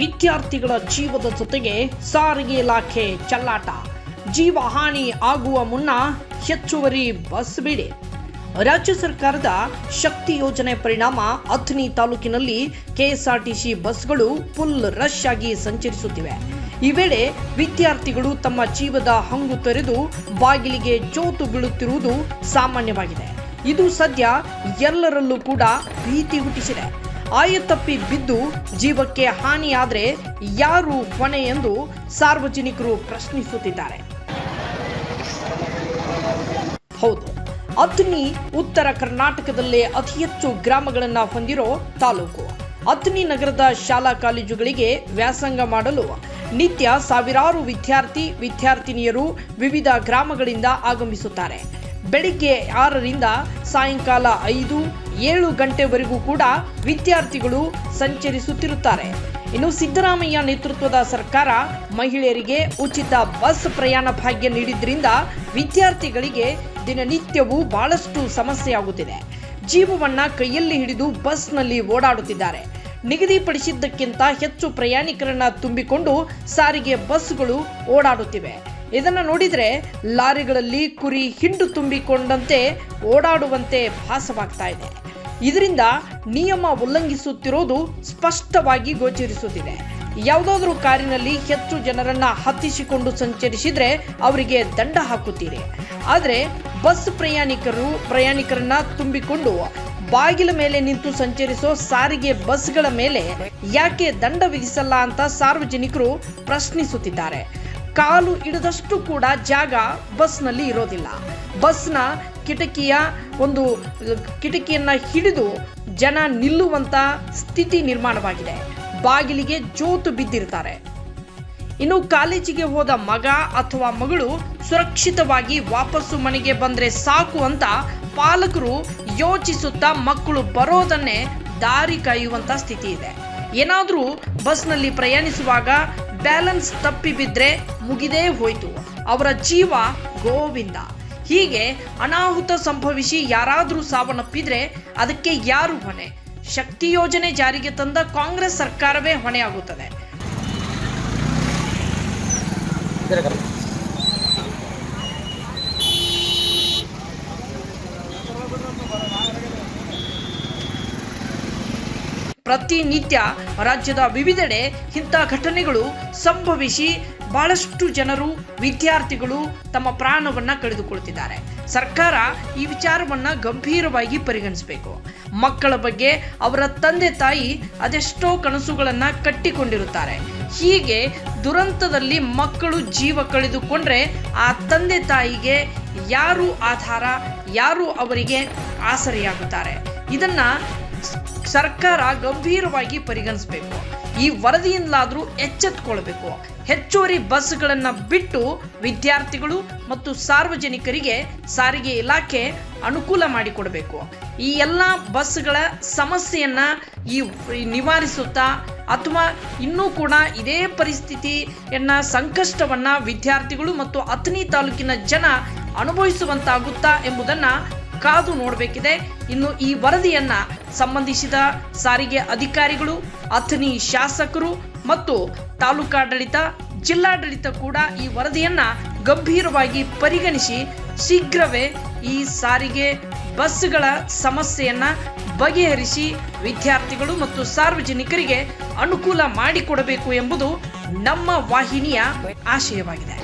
ವಿದ್ಯಾರ್ಥಿಗಳ ಜೀವದ ಜೊತೆಗೆ ಸಾರಿಗೆ ಇಲಾಖೆ ಚೆಲ್ಲಾಟ. ಜೀವ ಹಾನಿ ಆಗುವ ಮುನ್ನ ಹೆಚ್ಚುವರಿ ಬಸ್ ಬಿಡಿ. ರಾಜ್ಯ ಸರ್ಕಾರದ ಶಕ್ತಿ ಯೋಜನೆ ಪರಿಣಾಮ ಅಥಣಿ ತಾಲೂಕಿನಲ್ಲಿ ಕೆಎಸ್ಆರ್ಟಿಸಿ ಬಸ್ಗಳು ಫುಲ್ ರಶ್ ಆಗಿ ಸಂಚರಿಸುತ್ತಿವೆ. ಈ ವೇಳೆ ವಿದ್ಯಾರ್ಥಿಗಳು ತಮ್ಮ ಜೀವದ ಹಂಗು ತೊರೆದು ಬಾಗಿಲಿಗೆ ಜೋತು ಬೀಳುತ್ತಿರುವುದು ಸಾಮಾನ್ಯವಾಗಿದೆ. ಇದು ಸದ್ಯ ಎಲ್ಲರಲ್ಲೂ ಕೂಡ ಭೀತಿ ಹುಟ್ಟಿಸಿದೆ. ಆಯತಪ್ಪಿ ಬಿದ್ದು ಜೀವಕ್ಕೆ ಹಾನಿಯಾದರೆ ಯಾರು ಹೊಣೆ ಎಂದು ಸಾರ್ವಜನಿಕರು ಪ್ರಶ್ನಿಸುತ್ತಿದ್ದಾರೆ. ಹೌದು, ಅಥಣಿ ಉತ್ತರ ಕರ್ನಾಟಕದಲ್ಲೇ ಅತಿ ಹೆಚ್ಚು ಗ್ರಾಮಗಳನ್ನು ಹೊಂದಿರೋ ತಾಲೂಕು. ಅಥಣಿ ನಗರದ ಶಾಲಾ ಕಾಲೇಜುಗಳಿಗೆ ವ್ಯಾಸಂಗ ಮಾಡಲು ನಿತ್ಯ ಸಾವಿರಾರು ವಿದ್ಯಾರ್ಥಿನಿಯರು ವಿವಿಧ ಗ್ರಾಮಗಳಿಂದ ಆಗಮಿಸುತ್ತಾರೆ. ಬೆಳಿಗ್ಗೆ 6ರಿಂದ ಸಾಯಂಕಾಲ 5-7 ಗಂಟೆವರೆಗೂ ಕೂಡ ವಿದ್ಯಾರ್ಥಿಗಳು ಸಂಚರಿಸುತ್ತಿರುತ್ತಾರೆ. ಇನ್ನು ಸಿದ್ದರಾಮಯ್ಯ ನೇತೃತ್ವದ ಸರ್ಕಾರ ಮಹಿಳೆಯರಿಗೆ ಉಚಿತ ಬಸ್ ಪ್ರಯಾಣ ಭಾಗ್ಯ ನೀಡಿದ್ರಿಂದ ವಿದ್ಯಾರ್ಥಿಗಳಿಗೆ ದಿನನಿತ್ಯವೂ ಬಹಳಷ್ಟು ಸಮಸ್ಯೆಯಾಗುತ್ತಿದೆ. ಜೀವವನ್ನ ಕೈಯಲ್ಲಿ ಹಿಡಿದು ಬಸ್ನಲ್ಲಿ ಓಡಾಡುತ್ತಿದ್ದಾರೆ. ನಿಗದಿಪಡಿಸಿದ್ದಕ್ಕಿಂತ ಹೆಚ್ಚು ಪ್ರಯಾಣಿಕರನ್ನ ತುಂಬಿಕೊಂಡು ಸಾರಿಗೆ ಬಸ್ಗಳು ಓಡಾಡುತ್ತಿವೆ. ಇದನ್ನ ನೋಡಿದ್ರೆ ಲಾರಿಗಳಲ್ಲಿ ಕುರಿ ಹಿಂಡು ತುಂಬಿಕೊಂಡಂತೆ ಓಡಾಡುವಂತೆ ಭಾಸವಾಗ್ತಾ ಇದೆ. ಇದರಿಂದ ನಿಯಮ ಉಲ್ಲಂಘಿಸುತ್ತಿರೋದು ಸ್ಪಷ್ಟವಾಗಿ ಗೋಚರಿಸುತ್ತಿದೆ. ಯಾವುದಾದ್ರೂ ಕಾರಿನಲ್ಲಿ ಹೆಚ್ಚು ಜನರನ್ನ ಹತ್ತಿಸಿಕೊಂಡು ಸಂಚರಿಸಿದ್ರೆ ಅವರಿಗೆ ದಂಡ ಹಾಕುತ್ತೀರಿ. ಆದರೆ ಬಸ್ ಪ್ರಯಾಣಿಕರನ್ನ ತುಂಬಿಕೊಂಡು ಬಾಗಿಲ ಮೇಲೆ ನಿಂತು ಸಂಚರಿಸೋ ಸಾರಿಗೆ ಬಸ್ಗಳ ಮೇಲೆ ಯಾಕೆ ದಂಡ ವಿಧಿಸಲ್ಲ ಅಂತ ಸಾರ್ವಜನಿಕರು ಪ್ರಶ್ನಿಸುತ್ತಿದ್ದಾರೆ. ಕಾಲು ಇಡದಷ್ಟು ಕೂಡ ಜಾಗ ಬಸ್ನಲ್ಲಿ ಇರೋದಿಲ್ಲ. ಬಸ್ನ ಕಿಟಕಿಯನ್ನ ಹಿಡಿದು ಜನ ನಿಲ್ಲುವಂತ ಸ್ಥಿತಿ ನಿರ್ಮಾಣವಾಗಿದೆ. ಬಾಗಿಲಿಗೆ ಜೋತು ಬಿದ್ದಿರ್ತಾರೆ. ಇನ್ನು ಕಾಲೇಜಿಗೆ ಹೋದ ಮಗ ಅಥವಾ ಮಗಳು ಸುರಕ್ಷಿತವಾಗಿ ವಾಪಸ್ಸು ಮನೆಗೆ ಬಂದ್ರೆ ಸಾಕು ಅಂತ ಪಾಲಕರು ಯೋಚಿಸುತ್ತಾ ಮಕ್ಕಳು ಬರೋದನ್ನೇ ದಾರಿ ಕಾಯುವಂತ ಸ್ಥಿತಿ ಇದೆ. ಏನಾದ್ರೂ ಬಸ್ನಲ್ಲಿ ಪ್ರಯಾಣಿಸುವಾಗ ಬ್ಯಾಲೆನ್ಸ್ ತಪ್ಪಿ ಬಿದ್ರೆ ಮುಗಿದೇ ಹೋಯ್ತು, ಅವರ ಜೀವ ಗೋವಿಂದ. ಹೀಗೆ ಅನಾಹುತ ಸಂಭವಿಸಿ ಯಾರಾದ್ರೂ ಸಾವನ್ನಪ್ಪಿದ್ರೆ ಅದಕ್ಕೆ ಯಾರು ಹೊಣೆ? ಶಕ್ತಿ ಯೋಜನೆ ಜಾರಿಗೆ ತಂದ ಕಾಂಗ್ರೆಸ್ ಸರ್ಕಾರವೇ ಹೊಣೆಯಾಗುತ್ತದೆ. ಪ್ರತಿನಿತ್ಯ ರಾಜ್ಯದ ವಿವಿಧೆಡೆ ಇಂಥ ಘಟನೆಗಳು ಸಂಭವಿಸಿ ಬಹಳಷ್ಟು ಜನರು ವಿದ್ಯಾರ್ಥಿಗಳು ತಮ್ಮ ಪ್ರಾಣವನ್ನ ಕಳೆದುಕೊಳ್ಳುತ್ತಿದ್ದಾರೆ. ಸರ್ಕಾರ ಈ ವಿಚಾರವನ್ನ ಗಂಭೀರವಾಗಿ ಪರಿಗಣಿಸಬೇಕು. ಮಕ್ಕಳ ಬಗ್ಗೆ ಅವರ ತಂದೆ ತಾಯಿ ಅದೆಷ್ಟೋ ಕನಸುಗಳನ್ನ ಕಟ್ಟಿಕೊಂಡಿರುತ್ತಾರೆ. ಹೀಗೆ ದುರಂತದಲ್ಲಿ ಮಕ್ಕಳು ಜೀವ ಕಳೆದುಕೊಂಡ್ರೆ ಆ ತಂದೆ ತಾಯಿಗೆ ಯಾರು ಆಧಾರ, ಯಾರು ಅವರಿಗೆ ಆಸರೆಯಾಗುತ್ತಾರೆ? ಇದನ್ನ ಸರ್ಕಾರ ಗಂಭೀರವಾಗಿ ಪರಿಗಣಿಸಬೇಕು. ಈ ವರದಿಯಿಂದಲಾದರೂ ಎಚ್ಚೆತ್ತುಕೊಳ್ಳಬೇಕು. ಹೆಚ್ಚುವರಿ ಬಸ್ಗಳನ್ನ ಬಿಟ್ಟು ವಿದ್ಯಾರ್ಥಿಗಳು ಮತ್ತು ಸಾರ್ವಜನಿಕರಿಗೆ ಸಾರಿಗೆ ಇಲಾಖೆ ಅನುಕೂಲ ಮಾಡಿಕೊಡಬೇಕು. ಈ ಎಲ್ಲ ಬಸ್ಗಳ ಸಮಸ್ಯೆಯನ್ನ ನಿವಾರಿಸುತ್ತಾ ಅಥವಾ ಇನ್ನೂ ಕೂಡ ಇದೇ ಪರಿಸ್ಥಿತಿಯನ್ನ ಸಂಕಷ್ಟವನ್ನ ವಿದ್ಯಾರ್ಥಿಗಳು ಮತ್ತು ಅಥಣಿ ತಾಲೂಕಿನ ಜನ ಅನುಭವಿಸುವಂತಾಗುತ್ತಾ ಎಂಬುದನ್ನ ಕಾದು ನೋಡಬೇಕಿದೆ. ಇನ್ನು ಈ ವರದಿಯನ್ನ ಸಂಬಂಧಿಸಿದ ಸಾರಿಗೆ ಅಧಿಕಾರಿಗಳು, ಅಥಣಿ ಶಾಸಕರು ಮತ್ತು ತಾಲೂಕಾಡಳಿತ, ಜಿಲ್ಲಾಡಳಿತ ಕೂಡ ಈ ವರದಿಯನ್ನ ಗಂಭೀರವಾಗಿ ಪರಿಗಣಿಸಿ ಶೀಘ್ರವೇ ಈ ಸಾರಿಗೆ ಬಸ್ಗಳ ಸಮಸ್ಯೆಯನ್ನ ಬಗೆಹರಿಸಿ ವಿದ್ಯಾರ್ಥಿಗಳು ಮತ್ತು ಸಾರ್ವಜನಿಕರಿಗೆ ಅನುಕೂಲ ಮಾಡಿಕೊಡಬೇಕು ಎಂಬುದು ನಮ್ಮ ವಾಹಿನಿಯ ಆಶಯವಾಗಿದೆ.